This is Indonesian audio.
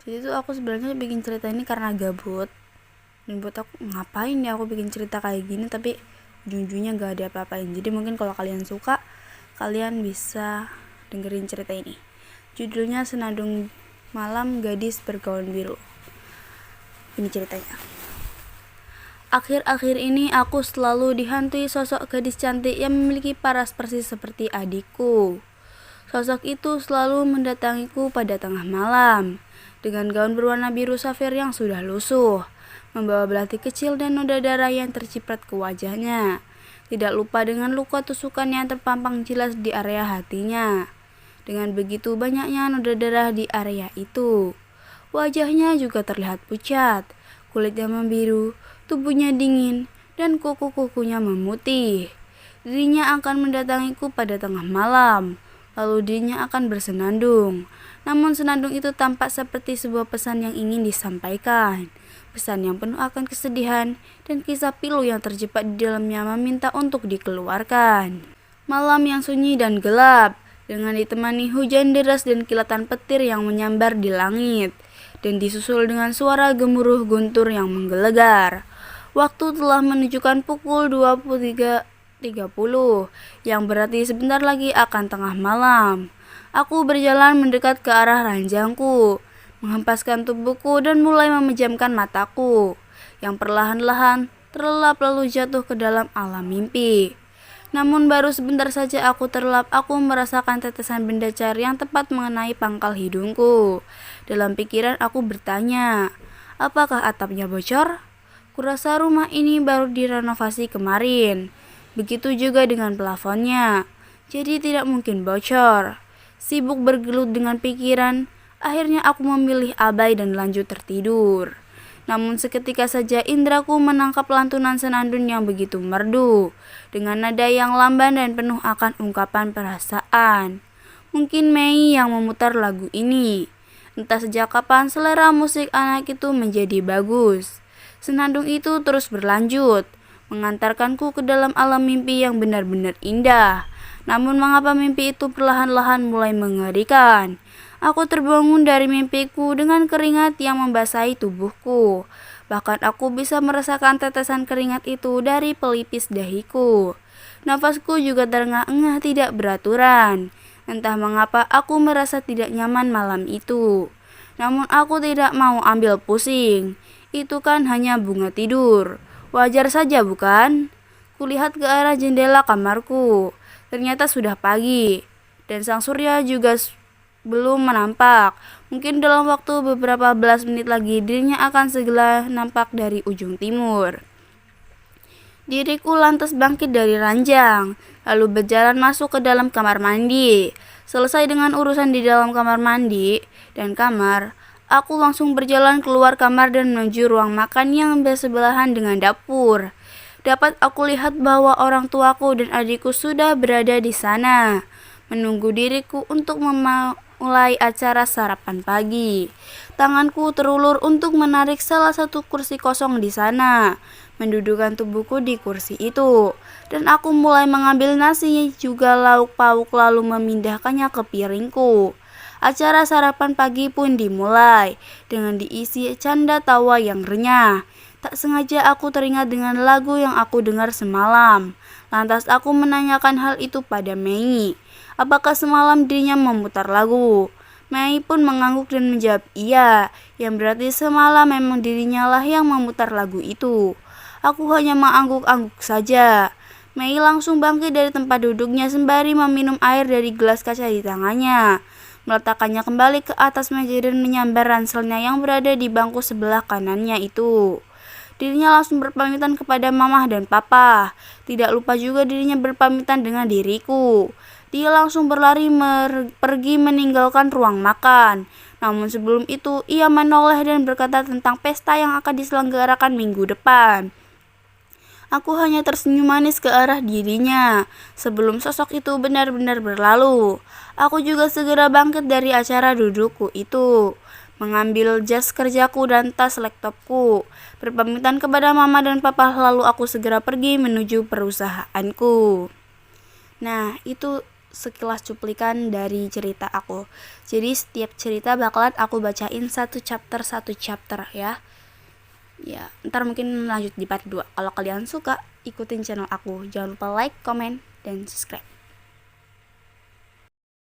Jadi tuh aku sebenarnya bikin cerita ini karena gabut, dan buat aku ngapain ya aku bikin cerita kayak gini tapi ujung-ujungnya gak ada apa-apain. Jadi mungkin kalau kalian suka, kalian bisa dengerin cerita ini. Judulnya Senandung Malam Gadis Bergaun Biru. Ini ceritanya. Akhir-akhir ini aku selalu dihantui sosok gadis cantik yang memiliki paras persis seperti adikku. Sosok itu selalu mendatangiku pada tengah malam, dengan gaun berwarna biru safir yang sudah lusuh, membawa belati kecil dan noda darah yang terciprat ke wajahnya. Tidak lupa dengan luka tusukan yang terpampang jelas di area hatinya. Dengan begitu banyaknya noda darah di area itu. Wajahnya juga terlihat pucat, kulitnya membiru, tubuhnya dingin, dan kuku-kukunya memutih. Dirinya akan mendatangiku pada tengah malam, lalu dirinya akan bersenandung. Namun senandung itu tampak seperti sebuah pesan yang ingin disampaikan. Pesan yang penuh akan kesedihan dan kisah pilu yang terjebak di dalamnya meminta untuk dikeluarkan. Malam yang sunyi dan gelap, dengan ditemani hujan deras dan kilatan petir yang menyambar di langit, dan disusul dengan suara gemuruh guntur yang menggelegar. Waktu telah menunjukkan pukul 23.30, yang berarti sebentar lagi akan tengah malam. Aku berjalan mendekat ke arah ranjangku, menghempaskan tubuhku dan mulai memejamkan mataku, yang perlahan-lahan terlelap lalu jatuh ke dalam alam mimpi. Namun baru sebentar saja aku terlelap, aku merasakan tetesan benda cair yang tepat mengenai pangkal hidungku. Dalam pikiran aku bertanya, apakah atapnya bocor? Kurasa rumah ini baru direnovasi kemarin. Begitu juga dengan plafonnya, jadi tidak mungkin bocor. Sibuk bergelut dengan pikiran, akhirnya aku memilih abai dan lanjut tertidur. Namun seketika saja indraku menangkap lantunan senandung yang begitu merdu, dengan nada yang lamban dan penuh akan ungkapan perasaan. Mungkin Mei yang memutar lagu ini. Entah sejak kapan selera musik anak itu menjadi bagus. Senandung itu terus berlanjut, mengantarkanku ke dalam alam mimpi yang benar-benar indah. Namun mengapa mimpi itu perlahan-lahan mulai mengerikan? Aku terbangun dari mimpiku dengan keringat yang membasahi tubuhku. Bahkan aku bisa merasakan tetesan keringat itu dari pelipis dahiku. Nafasku juga terengah-engah tidak beraturan. Entah mengapa aku merasa tidak nyaman malam itu. Namun aku tidak mau ambil pusing. Itu kan hanya bunga tidur. Wajar saja bukan? Kulihat ke arah jendela kamarku. Ternyata sudah pagi, dan sang surya juga belum menampak. Mungkin dalam waktu beberapa belas menit lagi dirinya akan segera nampak dari ujung timur. Diriku lantas bangkit dari ranjang, lalu berjalan masuk ke dalam kamar mandi. Selesai dengan urusan di dalam kamar mandi dan kamar, aku langsung berjalan keluar kamar dan menuju ruang makan yang bersebelahan dengan dapur. Dapat aku lihat bahwa orang tuaku dan adikku sudah berada di sana, menunggu diriku untuk memulai acara sarapan pagi. Tanganku terulur untuk menarik salah satu kursi kosong di sana, mendudukkan tubuhku di kursi itu, dan aku mulai mengambil nasi juga lauk pauk lalu memindahkannya ke piringku. Acara sarapan pagi pun dimulai dengan diisi canda tawa yang renyah. Tak sengaja aku teringat dengan lagu yang aku dengar semalam. Lantas aku menanyakan hal itu pada Mei. Apakah semalam dirinya memutar lagu? Mei pun mengangguk dan menjawab iya, yang berarti semalam memang dirinya lah yang memutar lagu itu. Aku hanya mengangguk-angguk saja. Mei langsung bangkit dari tempat duduknya sembari meminum air dari gelas kaca di tangannya, meletakkannya kembali ke atas meja dan menyambar ranselnya yang berada di bangku sebelah kanannya itu. Dirinya langsung berpamitan kepada mamah dan papa. Tidak lupa juga dirinya berpamitan dengan diriku. Dia langsung berlari pergi meninggalkan ruang makan. Namun sebelum itu, ia menoleh dan berkata tentang pesta yang akan diselenggarakan minggu depan. Aku hanya tersenyum manis ke arah dirinya. Sebelum sosok itu benar-benar berlalu, aku juga segera bangkit dari acara dudukku itu, mengambil jas kerjaku dan tas laptopku, berpamitan kepada mama dan papa, lalu aku segera pergi menuju perusahaanku. Nah, itu sekilas cuplikan dari cerita aku. Jadi setiap cerita bakalan aku bacain satu chapter ya. Ya, ntar mungkin lanjut di part 2. Kalau kalian suka, ikutin channel aku. Jangan lupa like, comment, dan subscribe.